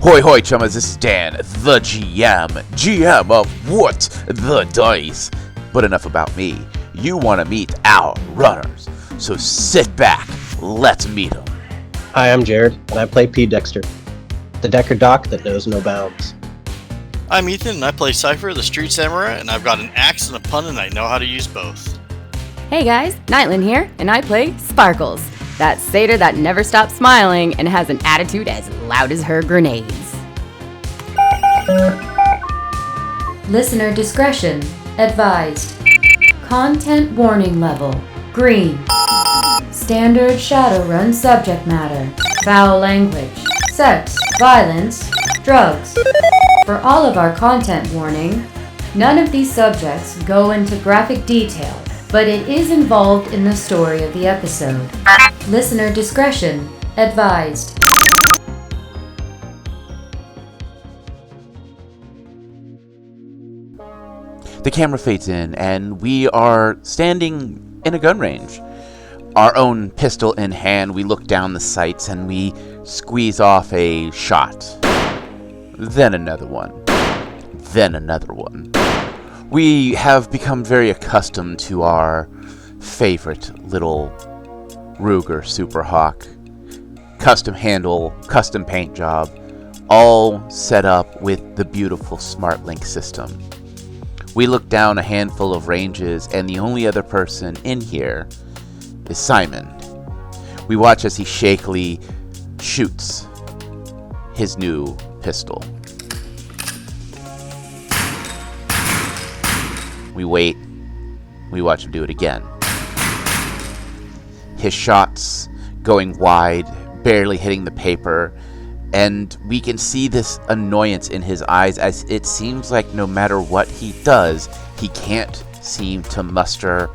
Hoi hoi chummers, this is Dan, the GM of What the Dice. But enough about me. You want to meet our runners, so sit back, let's meet them. Hi, I'm Jared, and I play P. Dexter, the Decker Doc that knows no bounds. I'm Ethan, and I play Cypher, the Street Samurai, and I've got an axe and a pun, and I know how to use both. Hey guys, Nightland here, and I play Sparkles, that satyr that never stops smiling and has an attitude as loud as her grenades. Listener discretion advised. Content warning level green. Standard Shadowrun subject matter. Foul language. Sex, violence, drugs. For all of our content warning, none of these subjects go into graphic detail, but it is involved in the story of the episode. Listener discretion advised. The camera fades in, and we are standing in a gun range. Our own pistol in hand, we look down the sights and we squeeze off a shot. Then another one. Then another one. We have become very accustomed to our favorite little Ruger Superhawk. Custom handle, custom paint job, all set up with the beautiful SmartLink system. We look down a handful of ranges, and the only other person in here is Simon. We watch as he shakily shoots his new pistol. We wait. We watch him do it again. His shots going wide, barely hitting the paper, and we can see this annoyance in his eyes as it seems like no matter what he does, he can't seem to muster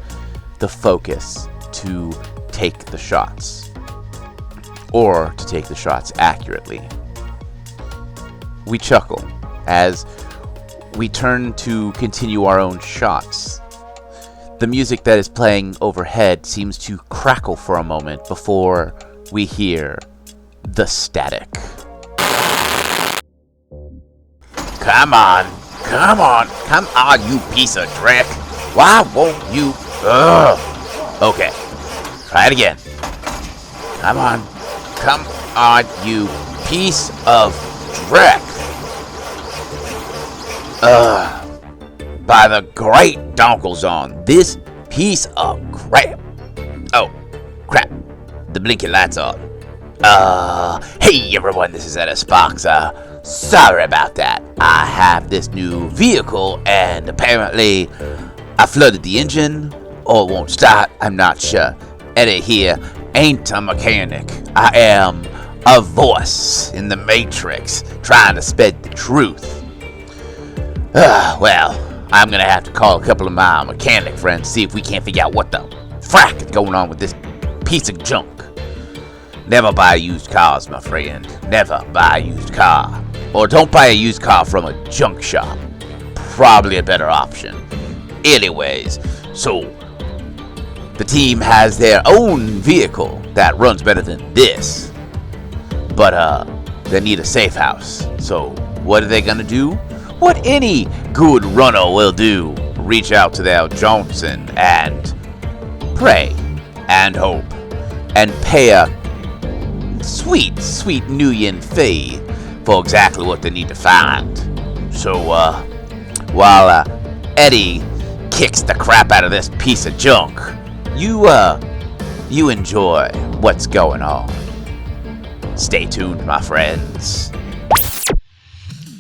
the focus to take the shots, or to take the shots accurately. We chuckle as we turn to continue our own shots. The music that is playing overhead seems to crackle for a moment before we hear the static. Come on, you piece of dreck. Why won't you? Ugh. Okay, try it again. Come on, you piece of dreck. By the great donkles on this piece of crap. Oh, crap. The blinking lights on. Hey everyone, this is Sparks. Sorry about that. I have this new vehicle and apparently I flooded the engine or it won't start. I'm not sure. Eddie here ain't a mechanic. I am a voice in the Matrix trying to spread the truth. Well, I'm gonna have to call a couple of my mechanic friends, see if we can't figure out what the frack is going on with this piece of junk. Never buy used cars, my friend. Never buy a used car. Or don't buy a used car from a junk shop. Probably a better option. Anyways, so the team has their own vehicle that runs better than this. But they need a safe house. So what are they gonna do? What any good runner will do. Reach out to their Johnson and pray and hope and pay a sweet New Yen fee for exactly what they need to find. So, while Eddie kicks the crap out of this piece of junk, you enjoy what's going on. Stay tuned, my friends.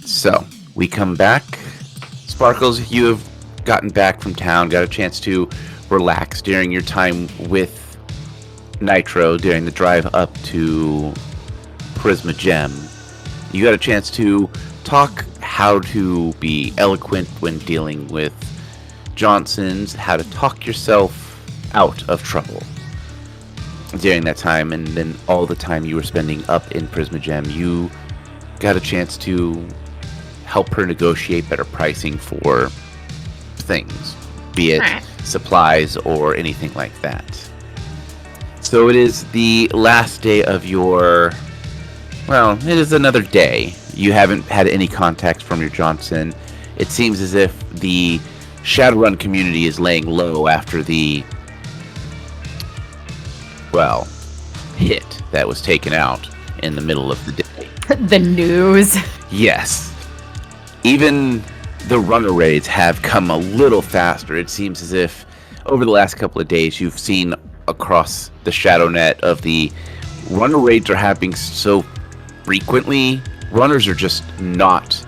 So, we come back. Sparkles, you have gotten back from town, got a chance to relax during your time with Nitro during the drive up to Prisma Gem. You got a chance to talk how to be eloquent when dealing with Johnsons, how to talk yourself out of trouble during that time, and then all the time you were spending up in Prisma Gem, you got a chance to help her negotiate better pricing for things, be it supplies or anything like that. So it is the last day of your, well, it is another day. You haven't had any contact from your Johnson. It seems as if the Shadowrun community is laying low after the, well, hit that was taken out in the middle of the day. The news. Yes. Even the runner raids have come a little faster. It seems as if over the last couple of days you've seen across the shadow net of the runner raids are happening so frequently. Runners are just not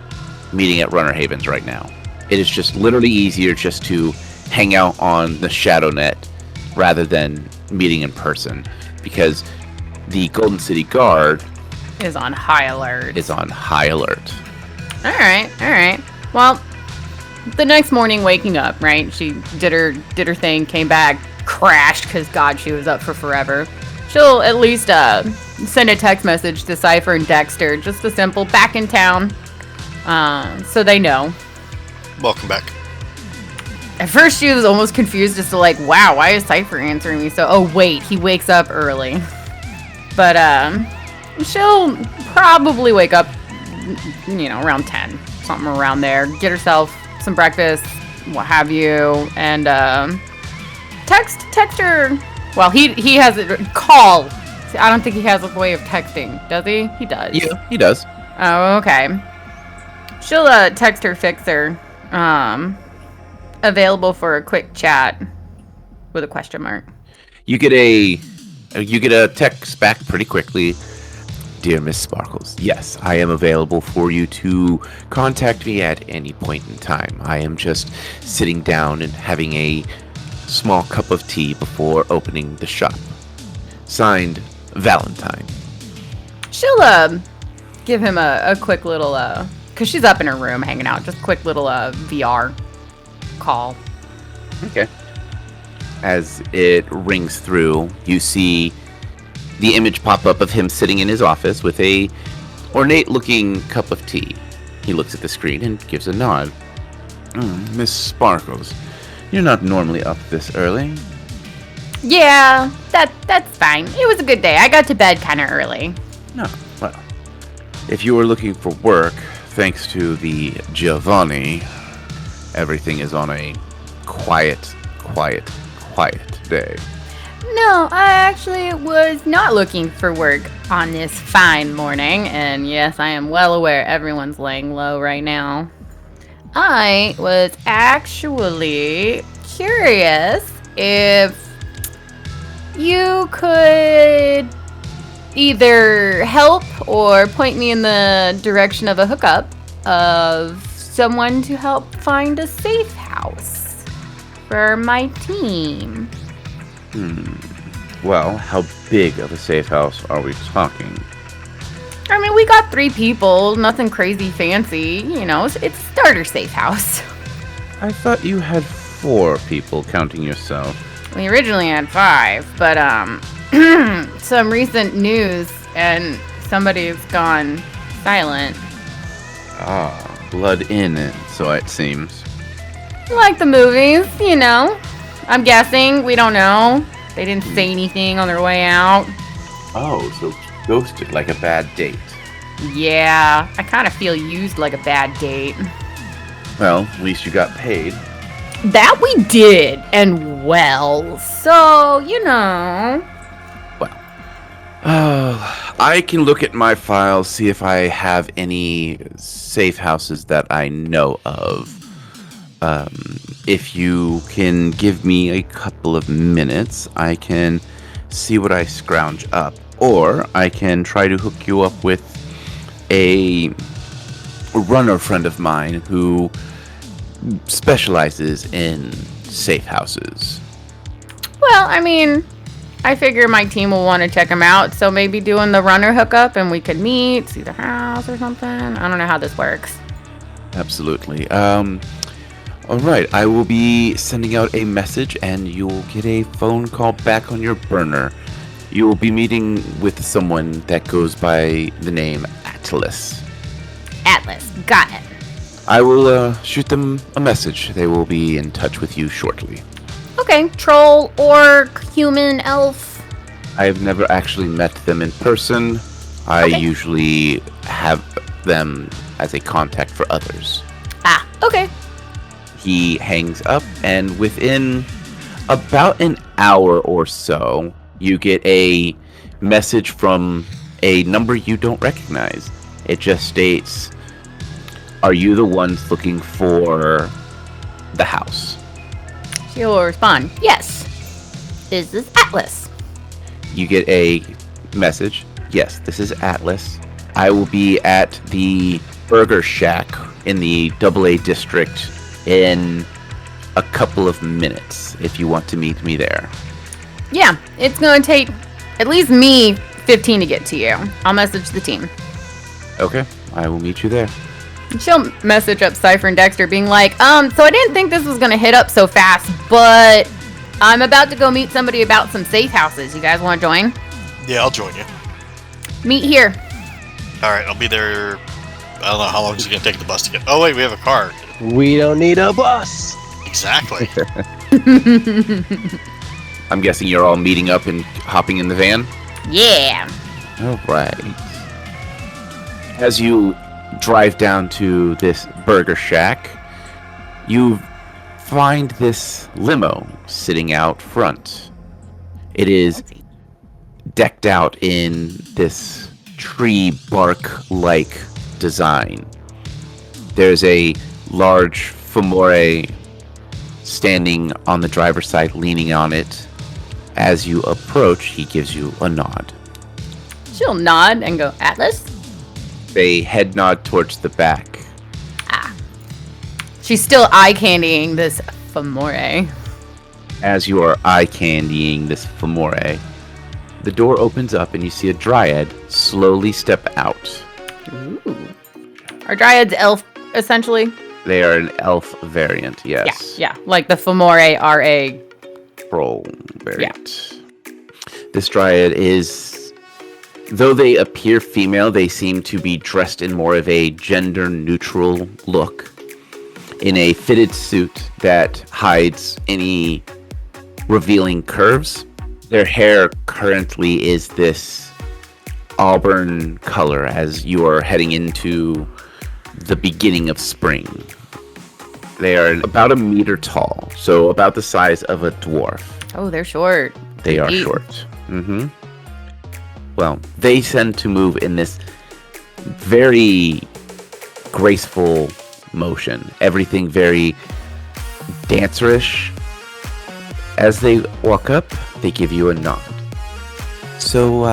meeting at Runner Havens right now. It is just literally easier just to hang out on the shadow net rather than meeting in person, because the Golden City Guard Is on high alert. All right. Well, the next morning waking up, right? She did her thing, came back, crashed because God, she was up for forever. She'll at least send a text message to Cypher and Dexter, just a simple back in town, so they know. Welcome back. At first she was almost confused as to like, wow, why is Cypher answering me? So, oh wait, he wakes up early. But she'll probably wake up, around 10, something around there. Get herself some breakfast, what have you, and text her. Well, he has a call. See, I don't think he has a way of texting, does he? He does. Yeah, he does. Oh, okay. She'll text her fixer, available for a quick chat with a question mark. You get a text back pretty quickly. Dear Miss Sparkles, yes, I am available for you to contact me at any point in time. I am just sitting down and having a small cup of tea before opening the shop. Signed, Valentine. She'll give him a quick little because she's up in her room hanging out, just quick little VR call. Okay. As it rings through, you see the image pop up of him sitting in his office with a ornate-looking cup of tea. He looks at the screen and gives a nod. Miss Sparkles, you're not normally up this early. Yeah, that's fine. It was a good day. I got to bed kind of early. No, well, if you were looking for work, thanks to the Giovanni, everything is on a quiet day. No, I actually was not looking for work on this fine morning, and yes, I am well aware everyone's laying low right now. I was actually curious if you could either help or point me in the direction of a hookup of someone to help find a safe house for my team. Well, how big of a safe house are we talking? I mean, we got 3 people, nothing crazy fancy, it's starter safe house. I thought you had 4 people, counting yourself. We originally had 5, but some recent news and somebody's gone silent. Ah, blood in it, so it seems. Like the movies, I'm guessing, we don't know. They didn't say anything on their way out. Oh, so ghosted like a bad date. Yeah, I kind of feel used like a bad date. Well, at least you got paid. That we did, and well, so, Well, I can look at my files, see if I have any safe houses that I know of. If you can give me a couple of minutes, I can see what I scrounge up. Or I can try to hook you up with a runner friend of mine who specializes in safe houses. Well, I mean, I figure my team will want to check them out, so maybe doing the runner hookup and we could meet, see the house or something. I don't know how this works. Absolutely. Alright, I will be sending out a message and you will get a phone call back on your burner. You will be meeting with someone that goes by the name Atlas. Atlas, got it. I will shoot them a message. They will be in touch with you shortly. Okay, troll, orc, human, elf. I have never actually met them in person. I usually have them as a contact for others. Ah, okay. He hangs up, and within about an hour or so, you get a message from a number you don't recognize. It just states, "Are you the ones looking for the house?" She will respond, "Yes. Is this Atlas?" You get a message, "Yes, this is Atlas. I will be at the Burger Shack in the AA district in a couple of minutes if you want to meet me there." Yeah, it's going to take at least me 15 to get to you. I'll message the team. Okay, I will meet you there. She'll message up Cypher and Dexter being like, so I didn't think this was going to hit up so fast, but I'm about to go meet somebody about some safe houses. You guys want to join? Yeah, I'll join you. Meet here. All right, I'll be there. I don't know how long it's going to take the bus to get. Oh, wait, we have a car. We don't need a bus. Exactly. I'm guessing you're all meeting up and hopping in the van? Yeah. All right. As you drive down to this Burger Shack, you find this limo sitting out front. It is decked out in this tree bark-like design. There's a large Fomore standing on the driver's side, leaning on it. As you approach, he gives you a nod. She'll nod and go, "Atlas?" A head nod towards the back. Ah. She's still eye candying this Fomore. As you are eye candying this Fomore, the door opens up and you see a dryad slowly step out. Ooh. Are dryads elf, essentially? They are an elf variant, yes. Yeah. Like the Fomore are a Troll variant. This dryad is, though they appear female, they seem to be dressed in more of a gender-neutral look, in a fitted suit that hides any revealing curves. Their hair currently is this auburn color as you are heading into the beginning of spring. They are about 1 meter tall, so about the size of a dwarf. Oh, they're short. They are short. Mm-hmm. Well, they tend to move in this very graceful motion. Everything very dancerish. As they walk up, they give you a nod. So,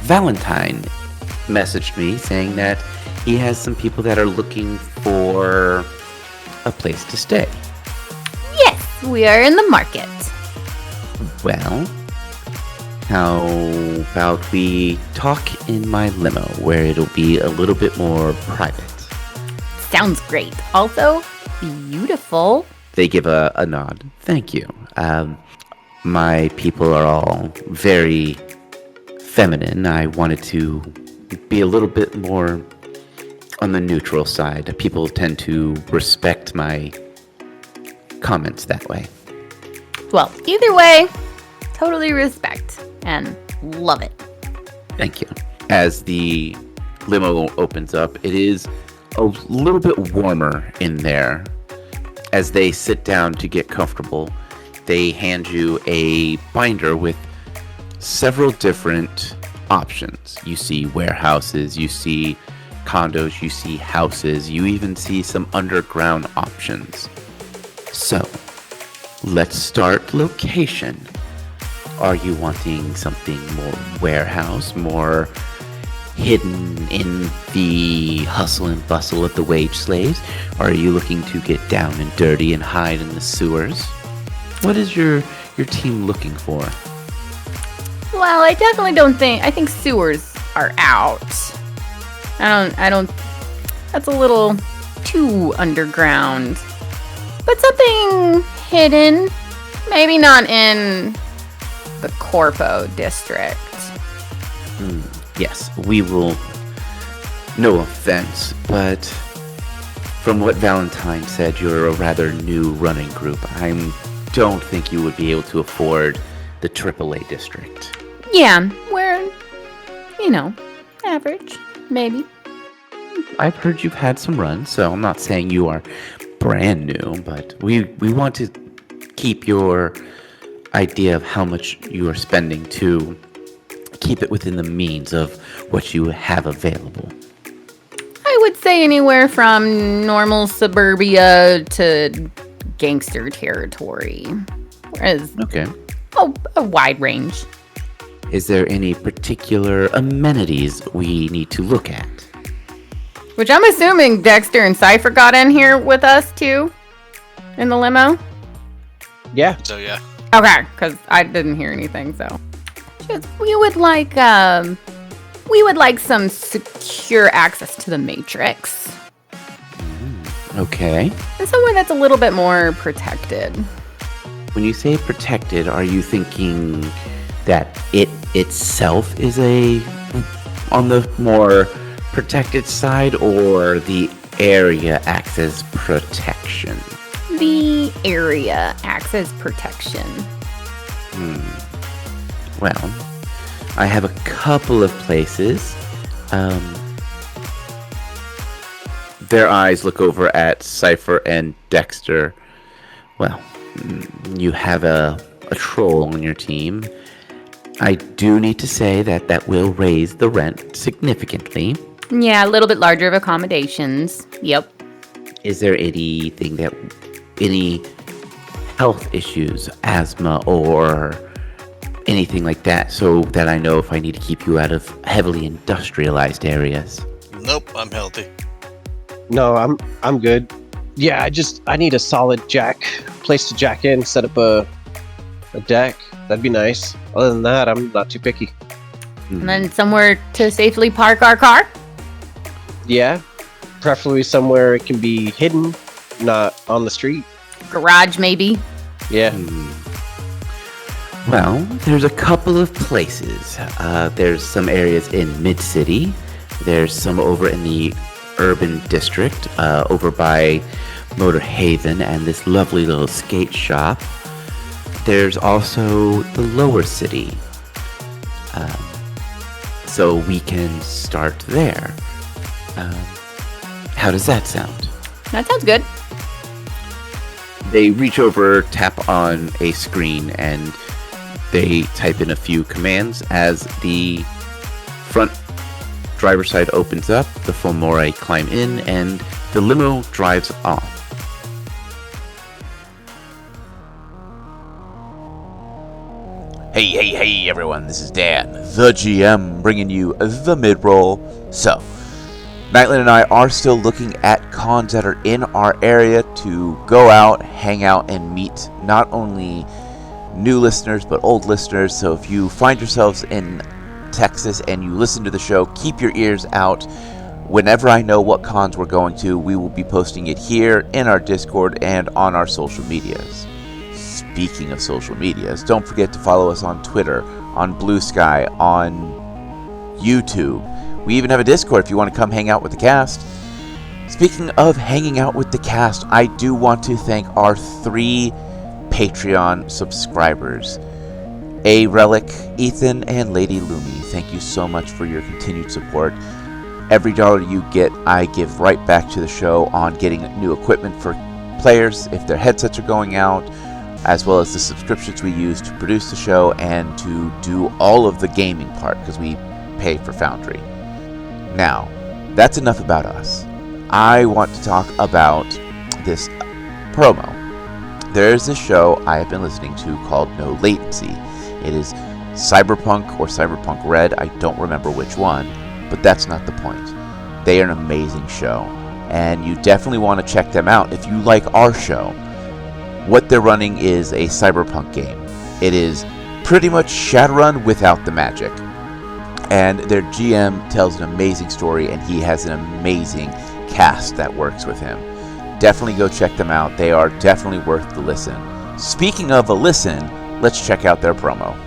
Valentine messaged me saying that he has some people that are looking for a place to stay. Yes, we are in the market. Well, how about we talk in my limo where it'll be a little bit more private? Sounds great. Also, beautiful. They give a nod. Thank you. My people are all very feminine. I wanted to be a little bit more on the neutral side. People tend to respect my comments that way. Well, either way, totally respect and love it. Thank you. As the limo opens up, it is a little bit warmer in there. As they sit down to get comfortable, they hand you a binder with several different options. You see warehouses, you see condos, you see houses, you even see some underground options. So, let's start location. Are you wanting something more warehouse, more hidden in the hustle and bustle of the wage slaves? Or are you looking to get down and dirty and hide in the sewers? What is your team looking for? Well, I definitely don't think, I think sewers are out. I don't, that's a little too underground. But something hidden, maybe not in the Corpo district. Yes, we will. No offense, but from what Valentine said, you're a rather new running group. I don't think you would be able to afford the AAA district. Yeah, we're, average, maybe. I've heard you've had some runs, so I'm not saying you are brand new, but we want to keep your idea of how much you are spending to keep it within the means of what you have available. I would say anywhere from normal suburbia to gangster territory. Okay. A wide range. Is there any particular amenities we need to look at? Which I'm assuming Dexter and Cypher got in here with us too? In the limo? Yeah. So yeah. Okay, because I didn't hear anything, so. We would like some secure access to the Matrix. Okay. And somewhere that's a little bit more protected. When you say protected, are you thinking that it itself is on the more protected side, or the area acts as protection? The area acts as protection. Well, I have a couple of places. Their eyes look over at Cypher and Dexter. Well, you have a troll on your team. I do need to say that will raise the rent significantly. Yeah, a little bit larger of accommodations. Yep. Is there any health issues, asthma, or anything like that, so that I know if I need to keep you out of heavily industrialized areas? Nope, I'm healthy. No, I'm good. Yeah, I need a solid place to jack in, set up a deck. That'd be nice. Other than that, I'm not too picky. And then somewhere to safely park our car? Yeah, preferably somewhere it can be hidden, not on the street. Garage, maybe? Yeah. Well, there's a couple of places. There's some areas in Mid-City. There's some over in the urban district, over by Motor Haven and this lovely little skate shop. There's also the lower city. So we can start there. How does that sound? That sounds good. They reach over, tap on a screen, and they type in a few commands. As the front driver's side opens up, the Fomori climb in, and the limo drives off. Hey, everyone, this is Dan, the GM, bringing you the mid-roll. So, Nightland and I are still looking at cons that are in our area to go out, hang out, and meet not only new listeners, but old listeners. So if you find yourselves in Texas and you listen to the show, keep your ears out. Whenever I know what cons we're going to, we will be posting it here in our Discord and on our social medias. Speaking of social medias, don't forget to follow us on Twitter, on Blue Sky, on YouTube. We even have a Discord if you want to come hang out with the cast. Speaking of hanging out with the cast, I do want to thank our 3 Patreon subscribers. A Relic, Ethan, and Lady Lumi. Thank you so much for your continued support. Every dollar you get, I give right back to the show on getting new equipment for players if their headsets are going out, as well as the subscriptions we use to produce the show and to do all of the gaming part, because we pay for Foundry. Now, that's enough about us. I want to talk about this promo. There's this show I have been listening to called No Latency. It is Cyberpunk or Cyberpunk Red, I don't remember which one, but that's not the point. They are an amazing show, and you definitely want to check them out if you like our show. What they're running is a Cyberpunk game. It is pretty much Shadowrun without the magic. And their GM tells an amazing story, and he has an amazing cast that works with him. Definitely go check them out. They are definitely worth the listen. Speaking of a listen, let's check out their promo.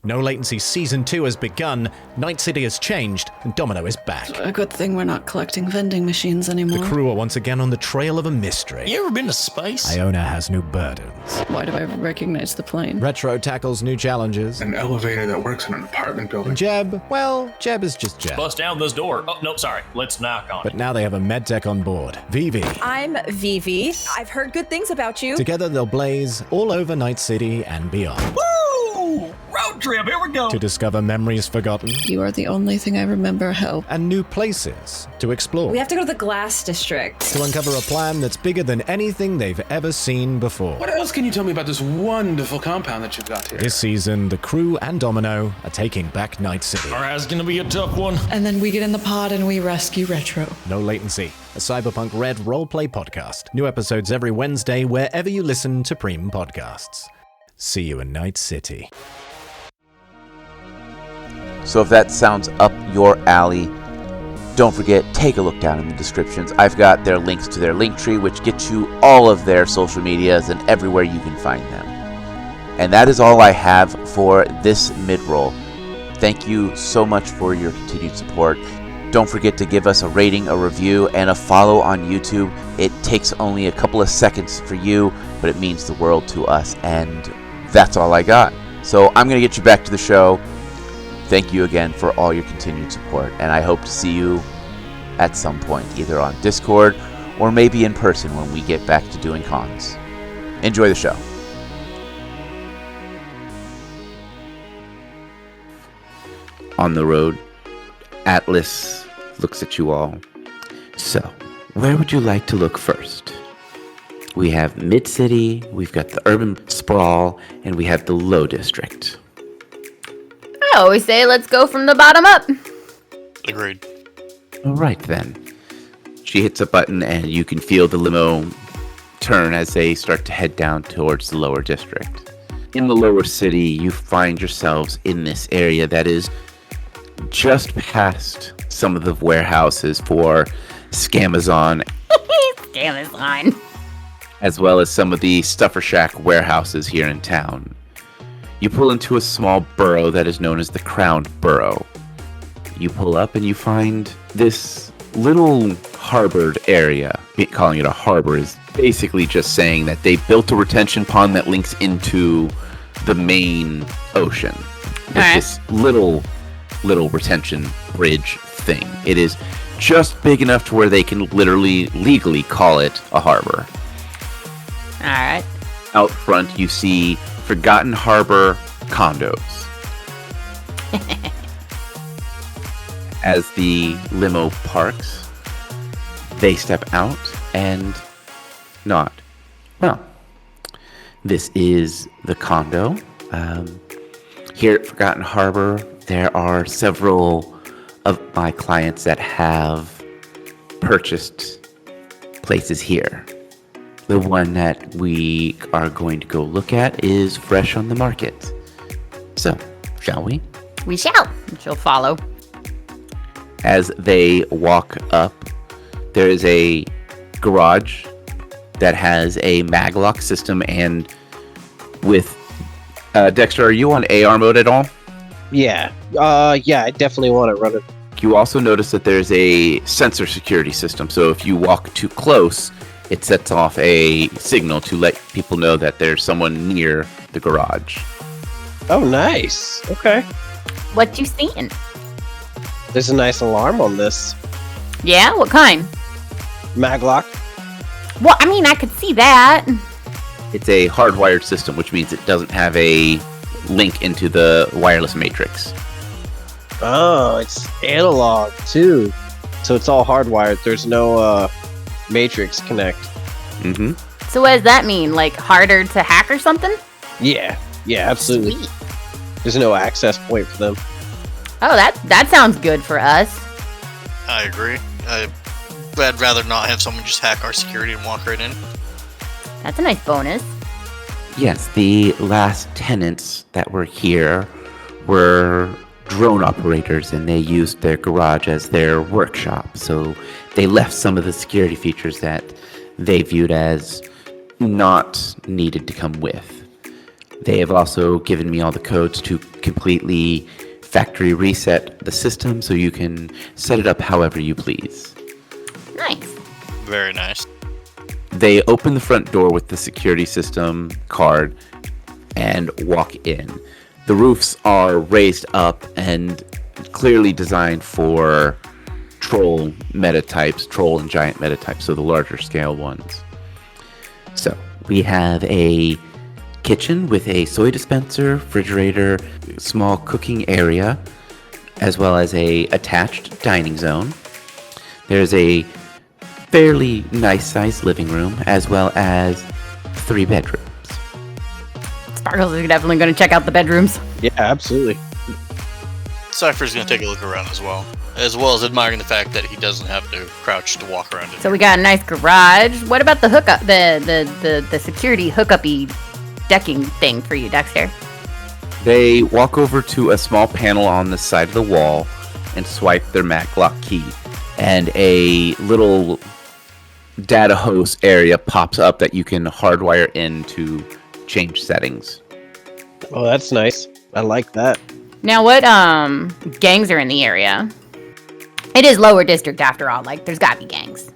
No Latency Season 2 has begun, Night City has changed, and Domino is back. A good thing we're not collecting vending machines anymore. The crew are once again on the trail of a mystery. You ever been to space? Iona has new burdens. Why do I recognize the plane? Retro tackles new challenges. An elevator that works in an apartment building. And Jeb, well, Jeb is just Jeb. Bust down this door. Oh, no, sorry. Let's knock on But it. now they have a medtech on board, Vivi. I'm Vivi. I've heard good things about you. Together they'll blaze all over Night City and beyond. Woo! Road trip, here we go. To discover memories forgotten. You are the only thing I remember, Hell. And new places to explore. We have to go to the Glass District. To uncover a plan that's bigger than anything they've ever seen before. What else can you tell me about this wonderful compound that you've got here? This season, the crew and Domino are taking back Night City. All right, it's gonna be a tough one. And then we get in the pod and we rescue Retro. No Latency, a Cyberpunk Red roleplay podcast. New episodes every Wednesday wherever you listen to Premium podcasts. See you in Night City. So if that sounds up your alley, don't forget, take a look down in the descriptions. I've got their links to their link tree, which gets you all of their social medias and everywhere you can find them. And that is all I have for this mid-roll. Thank you so much for your continued support. Don't forget to give us a rating, a review, and a follow on YouTube. It takes only a couple of seconds for you, but it means the world to us. And that's all I got. So I'm going to get you back to the show. Thank you again for all your continued support, and I hope to see you at some point, either on Discord or maybe in person when we get back to doing cons. Enjoy the show. On the road, Atlas looks at you all. So, where would you like to look first? We have Mid-City, we've got the urban sprawl, and we have the Low District. I always say let's go from the bottom up. Agreed. All right, then. She hits a button, and you can feel the limo turn as they start to head down towards the lower district. In the lower city, you find yourselves in this area that is just past some of the warehouses for Scamazon, Amazon. as well as some of the Stuffer Shack warehouses here in town. You pull into a small borough that is known as the Crown Borough. You pull up and you find this little harbored area. Calling it a harbor is basically just saying that they built a retention pond that links into the main ocean. With Alright. this little retention bridge thing. It is just big enough to where they can literally, legally call it a harbor. Alright. Out front, you see Forgotten Harbor condos. As the limo parks, they step out and nod. Well, this is the condo. Here at Forgotten Harbor, there are several of my clients that have purchased places here. The one that we are going to go look at is fresh on the market. So, shall we? We shall. She'll follow. As they walk up, there is a garage that has a maglock system, and with Dexter, are you on AR mode at all? Yeah. Yeah, I definitely want to run it. You also notice that there's a sensor security system, so if you walk too close, it sets off a signal to let people know that there's someone near the garage. Oh, nice. Okay. What you seeing? There's a nice alarm on this. Yeah? What kind? Maglock. Well, I mean, I could see that. It's a hardwired system, which means it doesn't have a link into the wireless matrix. Oh, it's analog too. So it's all hardwired. There's no matrix connect. Mm-hmm. So what does that mean? Like harder to hack or something? Yeah. Yeah, absolutely. Sweet. There's no access point for them. Oh, that sounds good for us. I agree. I'd rather not have someone just hack our security and walk right in. That's a nice bonus. Yes, the last tenants that were here were drone operators, and they used their garage as their workshop. So they left some of the security features that they viewed as not needed to come with. They have also given me all the codes to completely factory reset the system so you can set it up however you please. Nice. Very nice. They open the front door with the security system card and walk in. The roofs are raised up and clearly designed for troll metatypes, troll and giant metatypes, so the larger scale ones. So we have a kitchen with a soy dispenser, refrigerator, small cooking area, as well as a attached dining zone. There's a fairly nice sized living room, as well as 3 bedrooms. Sparkles is definitely going to check out the bedrooms. Yeah, absolutely. Cypher's going to take a look around as well as admiring the fact that he doesn't have to crouch to walk around. So we got a nice garage. What about the hookup, the security hookup-y decking thing for you, Dexter? They walk over to a small panel on the side of the wall and swipe their Maclock key, and a little data host area pops up that you can hardwire in to change settings. Oh, that's nice. I like that. Now, what gangs are in the area? It is lower district after all. Like, there's got to be gangs.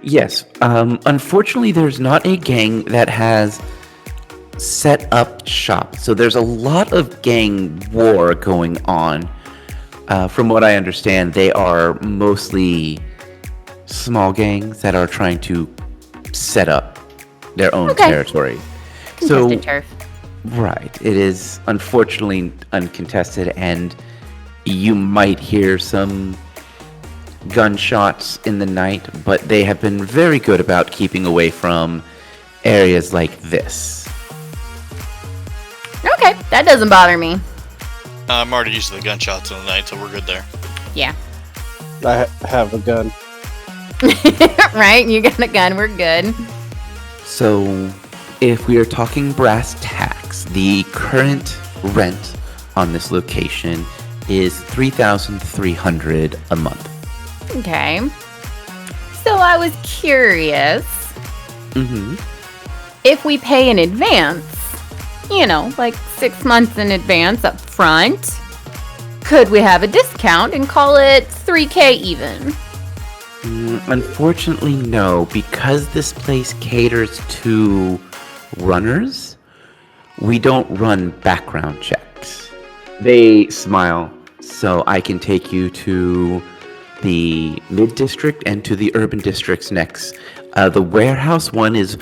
Yes. Unfortunately, there's not a gang that has set up shop. So there's a lot of gang war going on. From what I understand, they are mostly small gangs that are trying to set up their own territory. Contested turf. Right. It is unfortunately uncontested, and you might hear some gunshots in the night, but they have been very good about keeping away from areas like this. Okay, that doesn't bother me. I'm already used to the gunshots in the night, so we're good there. Yeah. I have a gun. Right? You got a gun, we're good. So, if we are talking brass tacks, the current rent on this location is $3,300 a month. Okay. So I was curious. If we pay in advance, like 6 months in advance up front, could we have a discount and call it $3K even? Unfortunately, no, because this place caters to runners. We don't run background checks. They smile, so I can take you to the mid-district and to the urban districts next. The warehouse one is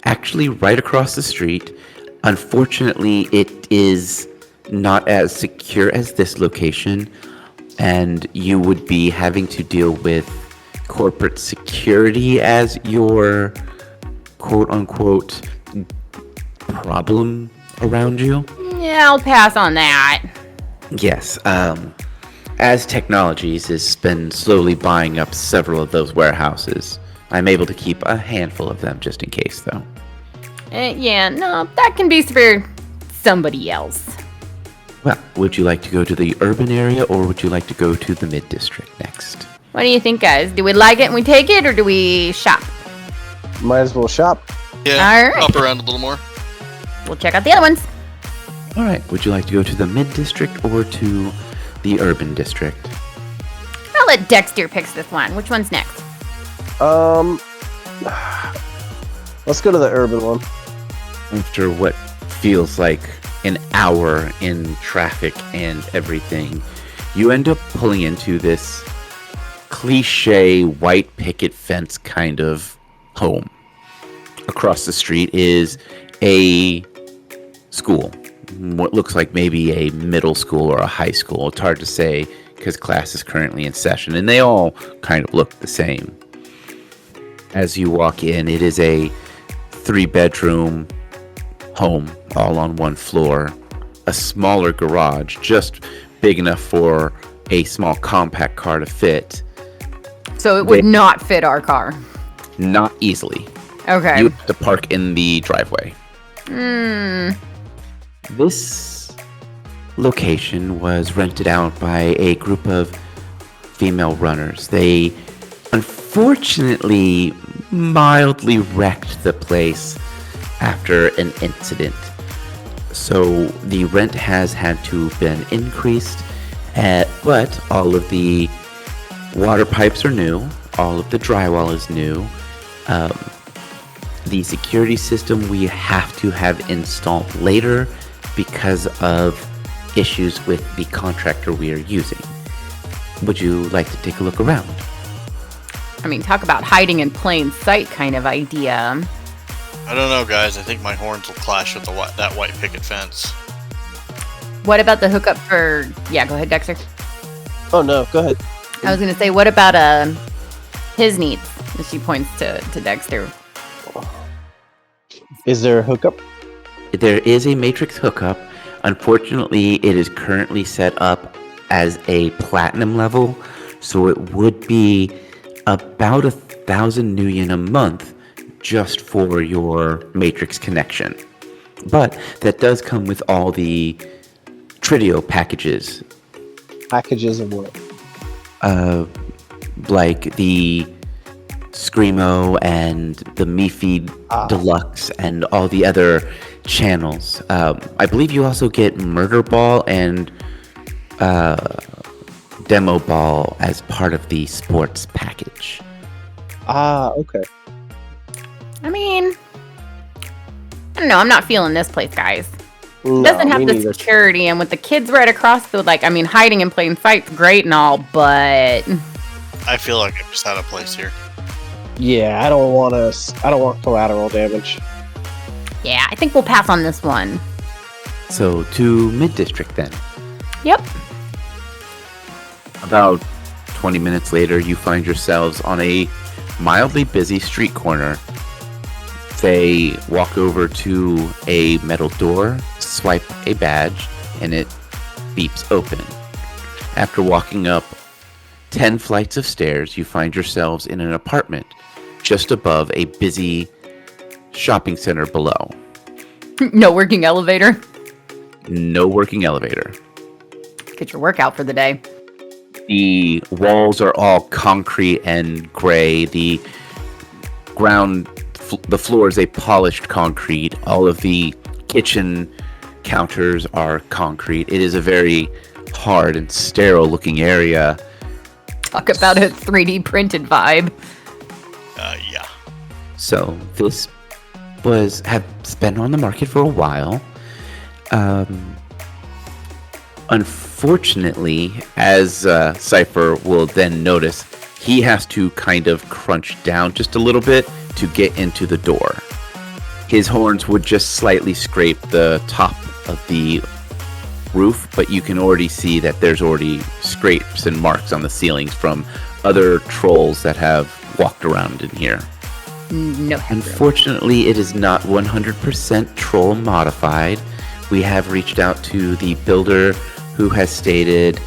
actually right across the street. Unfortunately, it is not as secure as this location, and you would be having to deal with corporate security as your quote-unquote problem around you. Yeah, I'll pass on that. Yes, as Technologies has been slowly buying up several of those warehouses, I'm able to keep a handful of them just in case, though. Yeah, no, that can be for somebody else. Well, would you like to go to the urban area, or would you like to go to the mid-district next? What do you think, guys? Do we like it and we take it, or do we shop? Might as well shop. Yeah, all right. Hop around a little more. We'll check out the other ones. All right, would you like to go to the mid-district or to the urban district? I'll let Dexter pick this one. Which one's next? Let's go to the urban one. After what feels like an hour in traffic and everything, you end up pulling into this cliche white picket fence kind of home. Across the street is a school. What looks like maybe a middle school or a high school. It's hard to say because class is currently in session, and they all kind of look the same. As you walk in, it is a 3-bedroom home, all on one floor. A smaller garage, just big enough for a small compact car to fit. So it would not fit our car. Not easily. Okay. You have to park in the driveway. This location was rented out by a group of female runners. They unfortunately mildly wrecked the place after an incident. So the rent has had to have been increased, but all of the water pipes are new, all of the drywall is new. The security system we have to have installed later because of issues with the contractor we are using. Would you like to take a look around? I mean, talk about hiding in plain sight kind of idea. I don't know, guys. I think my horns will clash with that white picket fence. What about the hookup for... Yeah, go ahead, Dexter. Oh, no, go ahead. I was going to say, what about his needs? And she points to Dexter. Is there a hookup? There is a matrix hookup. Unfortunately, it is currently set up as a platinum level, so it would be about 1,000 new yen a month just for your matrix connection. But that does come with all the Tritio packages. Packages of what? Like the Screamo and the MeFeed Deluxe and all the other channels. I believe you also get Murder Ball and Demo Ball as part of the sports package. Okay. I mean, I don't know. I'm not feeling this place, guys. No, It doesn't have me the neither. security, and with the kids right across the, like, I mean, hiding in plain sight's great and all, but I feel like I'm just out of place here. Yeah, I don't want collateral damage. yeah, I think we'll pass on this one. So to Mid-District then. Yep. About 20 minutes later, you find yourselves on a mildly busy street corner. They walk over to a metal door, swipe a badge, and it beeps open. After walking up 10 flights of stairs, you find yourselves in an apartment just above a busy shopping center below. No working elevator. No working elevator. Get your workout for the day. The walls are all concrete and gray. The floor is a polished concrete. All of the kitchen counters are concrete. It is a very hard and sterile looking area. Talk about a 3D printed vibe. Yeah. So this has been on the market for a while. Unfortunately, as Cypher will then notice, he has to kind of crunch down just a little bit to get into the door. His horns would just slightly scrape the top of the roof, but you can already see that there's already scrapes and marks on the ceilings from other trolls that have walked around in here. No. Unfortunately, it is not 100% troll modified. We have reached out to the builder who has stated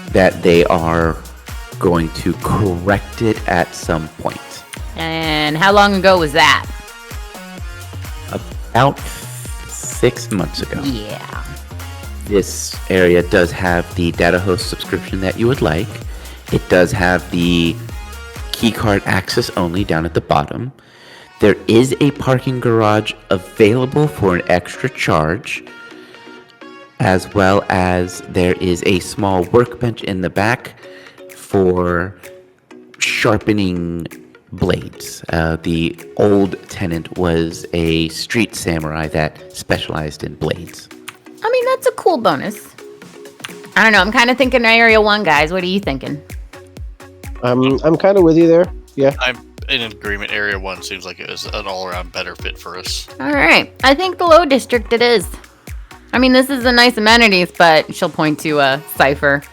that they are going to correct it at some point. And how long ago was that? About 6 months ago. Yeah. This area does have the data host subscription that you would like. It does have the keycard access only down at the bottom. There is a parking garage available for an extra charge, as well as there is a small workbench in the back for sharpening blades. The old tenant was a street samurai that specialized in blades. I mean, that's a cool bonus. I don't know. I'm kind of thinking Area 1, guys. What are you thinking? I'm kind of with you there. Yeah. I'm in agreement. Area 1 seems like it was an all-around better fit for us. All right. I think the low district it is. I mean, this is a nice amenities, but she'll point to Cypher.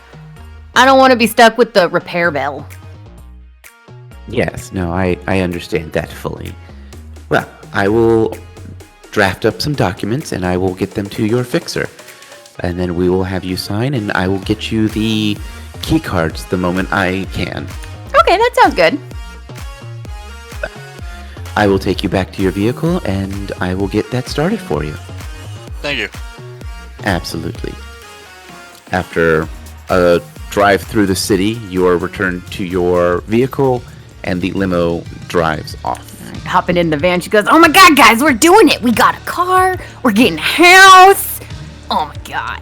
I don't want to be stuck with the repair bill. Yes, no, I understand that fully. Well, I will draft up some documents and I will get them to your fixer. And then we will have you sign and I will get you the key cards the moment I can. Okay, that sounds good. I will take you back to your vehicle and I will get that started for you. Thank you. Absolutely. After a drive through the city, you are returned to your vehicle and the limo drives off. All right, hopping in the van. She goes, "Oh my God, guys, we're doing it. We got a car. We're getting a house. Oh my God."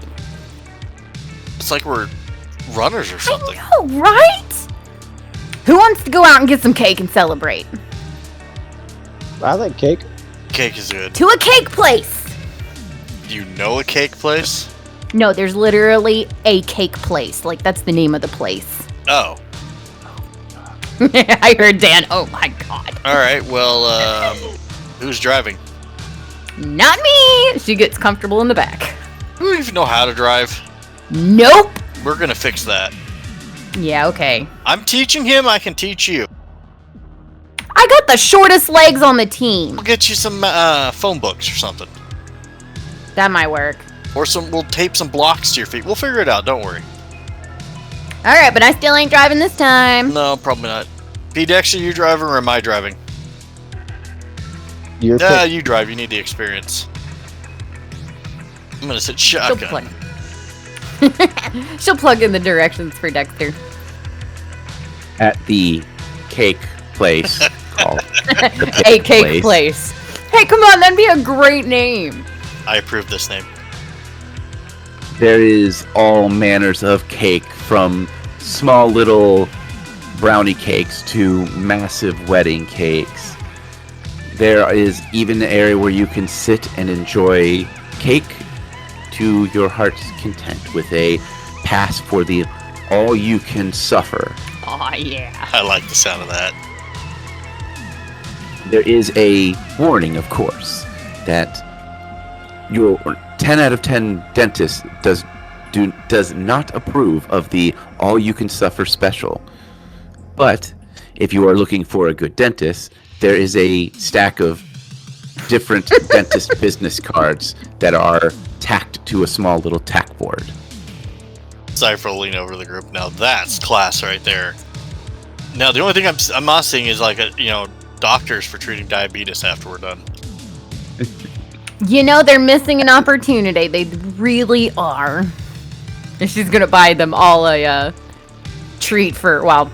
It's like we're runners or something. I know, right? Who wants to go out and get some cake and celebrate? I like cake. Cake is good. To a cake place. Do you know a cake place? No, there's literally a cake place. Like, that's the name of the place. Oh. I heard Dan. Oh my God. All right. Well, who's driving? Not me. She gets comfortable in the back. You don't even know how to drive. Nope. We're gonna fix that. Yeah, okay. I'm teaching him. I can teach you. I got the shortest legs on the team. We'll get you some phone books or something. That might work. Or we'll tape some blocks to your feet. We'll figure it out. Don't worry. All right, but I still ain't driving this time. No, probably not. P. Dexter, you driving or am I driving? You drive. You need the experience. I'm gonna sit shotgun. She'll plug in the directions for Dexter. At the cake place called the A cake place. Hey, come on, that'd be a great name. I approve this name. There is all manners of cake, from small little brownie cakes to massive wedding cakes. There is even an area where you can sit and enjoy cake to your heart's content with a pass for the all-you-can-suffer. Oh, yeah. I like the sound of that. There is a warning, of course, that your 10 out of 10 dentist does not approve of the all-you-can-suffer special. But if you are looking for a good dentist, there is a stack of different dentist business cards that are tacked to a small little tack board. Cypher will lean over the group. Now that's class right there. Now the only thing I'm not seeing is like doctors for treating diabetes after we're done. You know, they're missing an opportunity. They really are. And she's gonna buy them all a treat for, well,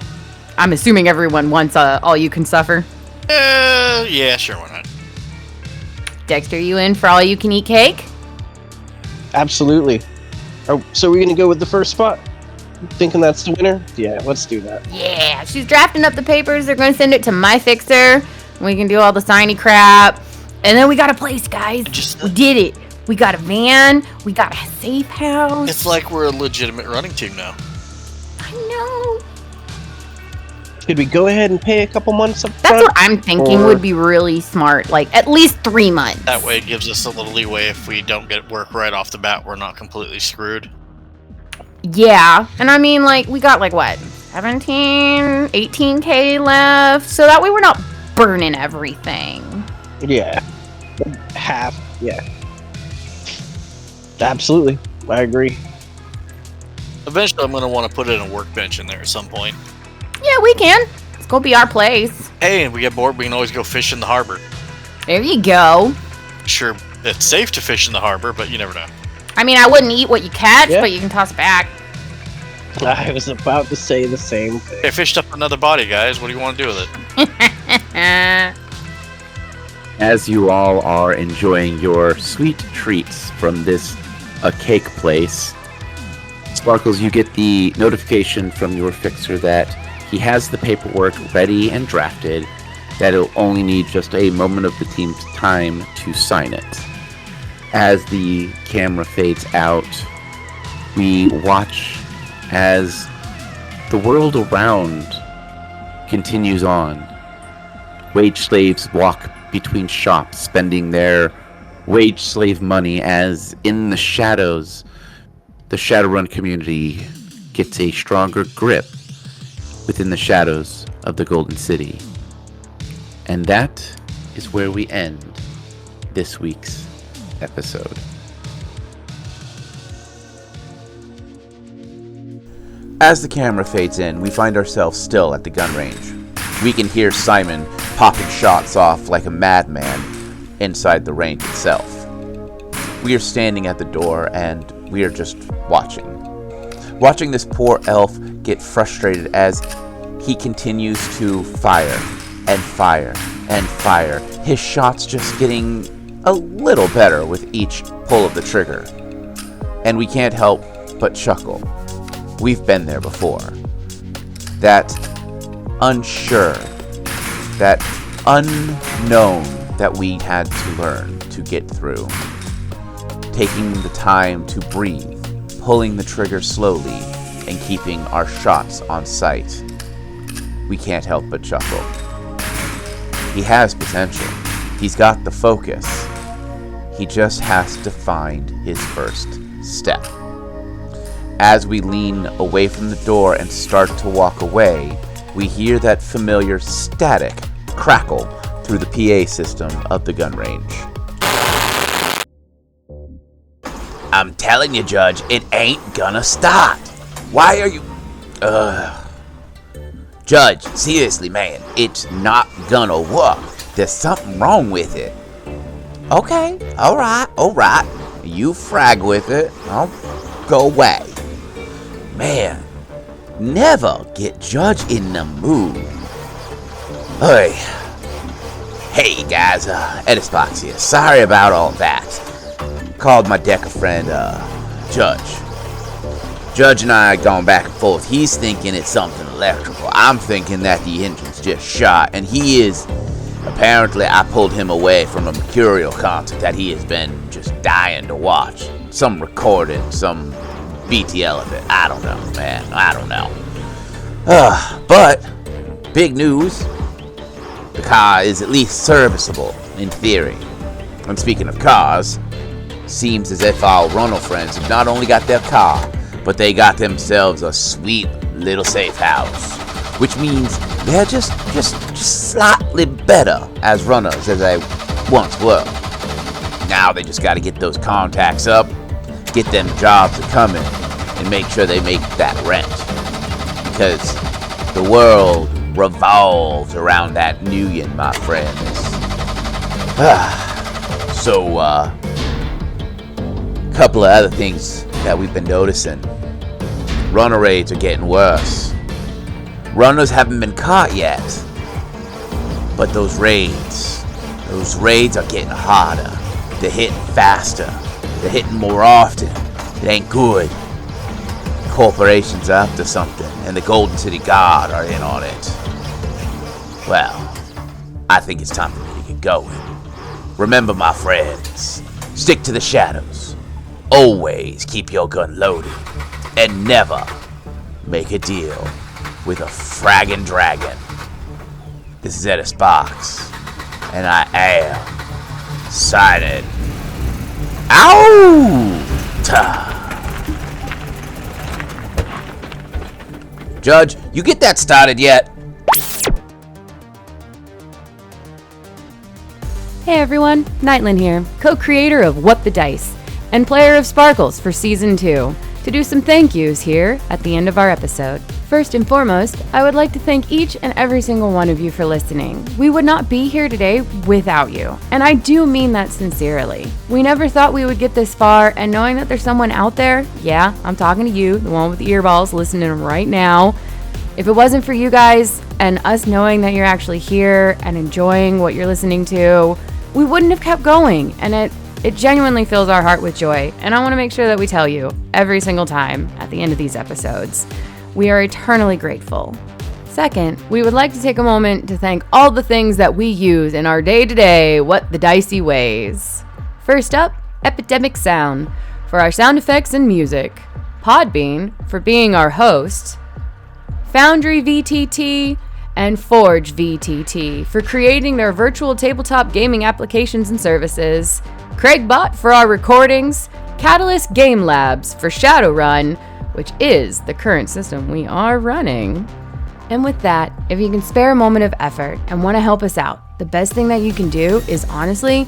I'm assuming everyone wants all you can suffer. Yeah, sure, why not? Dexter, you in for all you can eat cake? Absolutely. So we're gonna go with the first spot? Thinking that's the winner? Yeah, let's do that. Yeah, she's drafting up the papers. They're gonna send it to my fixer. We can do all the signy crap. And then we got a place, guys. We did it. We got a van. We got a safe house. It's like we're a legitimate running team now. I know. Should we go ahead and pay a couple months up front? That's what I'm thinking would be really smart. Like, at least 3 months. That way it gives us a little leeway if we don't get work right off the bat. We're not completely screwed. Yeah. And I mean, like, we got, like, what? 17, 18K left. So that way we're not burning everything. Yeah. Half. Yeah. Absolutely. I agree. Eventually I'm going to want to put in a workbench in there at some point. Yeah, we can. It's going to be our place. Hey, if we get bored, we can always go fish in the harbor. There you go. Sure, it's safe to fish in the harbor, but you never know. I mean, I wouldn't eat what you catch, but you can toss it back. I was about to say the same thing. I fished up another body, guys. What do you want to do with it? As you all are enjoying your sweet treats from this cake place, Sparkles, you get the notification from your fixer that he has the paperwork ready and drafted, that it'll only need just a moment of the team's time to sign it. As the camera fades out, we watch as the world around continues on. Wage slaves walk between shops, spending their wage slave money, as in the shadows, the Shadowrun community gets a stronger grip within the shadows of the Golden City. And that is where we end this week's episode. As the camera fades in, we find ourselves still at the gun range. We can hear Simon popping shots off like a madman inside the range itself. We are standing at the door and we are just watching this poor elf get frustrated as he continues to fire and fire and fire. His shots just getting a little better with each pull of the trigger. And we can't help but chuckle. We've been there before. That unsure, that unknown that we had to learn to get through. Taking the time to breathe, pulling the trigger slowly, and keeping our shots on sight. We can't help but chuckle. He has potential. He's got the focus. He just has to find his first step. As we lean away from the door and start to walk away, we hear that familiar static crackle through the PA system of the gun range. I'm telling you, Judge, it ain't gonna start. Why are you... Judge, seriously, man, it's not gonna work. There's something wrong with it. Okay, alright. You frag with it. I'll go away. Man, never get Judge in the mood. Hey guys, Edisbox here. Sorry about all that. Called my Decker friend, Judge. Judge and I had gone back and forth. He's thinking it's something electrical. I'm thinking that the engine's just shot, and he is... Apparently, I pulled him away from a Mercurial concert that he has been just dying to watch. Some recording, some BTL of it. I don't know, man. I don't know. But, big news. The car is at least serviceable, in theory. And speaking of cars, seems as if our Ronald friends have not only got their car, but they got themselves a sweet little safe house. Which means they're just slightly better as runners as they once were. Now they just gotta get those contacts up, get them jobs coming, and make sure they make that rent. Because the world revolves around that Nuyen, my friends. So, couple of other things that we've been noticing. Runner raids are getting worse. Runners haven't been caught yet. But those raids are getting harder. They're hitting faster. They're hitting more often. It ain't good. Corporations are up to something, and the Golden City Guard are in on it. Well, I think it's time for me to get going. Remember, my friends, stick to the shadows. Always keep your gun loaded. And never make a deal with a fragging dragon. This is Edisbox, and I am signing out. Judge, you get that started yet? Hey everyone, Nightland here, co-creator of What the Dice, and player of Sparkles for Season 2, to do some thank yous here at the end of our episode. First and foremost, I would like to thank each and every single one of you for listening. We would not be here today without you, and I do mean that sincerely. We never thought we would get this far, and knowing that there's someone out there, yeah, I'm talking to you, the one with the earballs listening right now. If it wasn't for you guys and us knowing that you're actually here and enjoying what you're listening to, we wouldn't have kept going, and it genuinely fills our heart with joy, and I want to make sure that we tell you every single time at the end of these episodes. We are eternally grateful. Second, we would like to take a moment to thank all the things that we use in our day-to-day What the Dicey ways. First up, Epidemic Sound for our sound effects and music, Podbean for being our host, Foundry VTT, and Forge VTT for creating their virtual tabletop gaming applications and services, Craigbot for our recordings, Catalyst Game Labs for Shadowrun, which is the current system we are running. And with that, if you can spare a moment of effort and want to help us out, the best thing that you can do is honestly,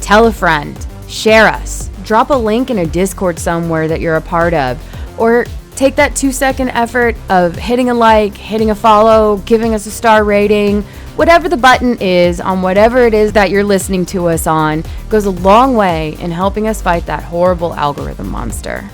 tell a friend, share us, drop a link in a Discord somewhere that you're a part of, or take that 2-second effort of hitting a like, hitting a follow, giving us a star rating. Whatever the button is on whatever it is that you're listening to us on goes a long way in helping us fight that horrible algorithm monster.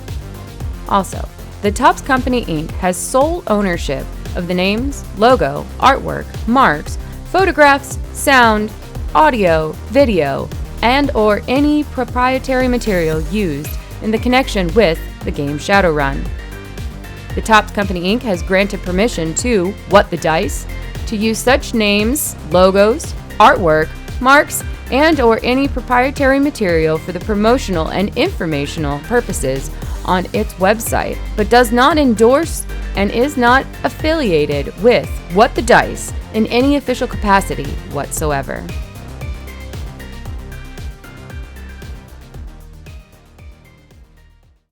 Also, the Topps Company Inc. has sole ownership of the names, logo, artwork, marks, photographs, sound, audio, video, and or any proprietary material used in the connection with the game Shadowrun. The Topps Company Inc. has granted permission to What the Dice to use such names, logos, artwork, marks, and or any proprietary material for the promotional and informational purposes on its website, but does not endorse and is not affiliated with What the Dice in any official capacity whatsoever.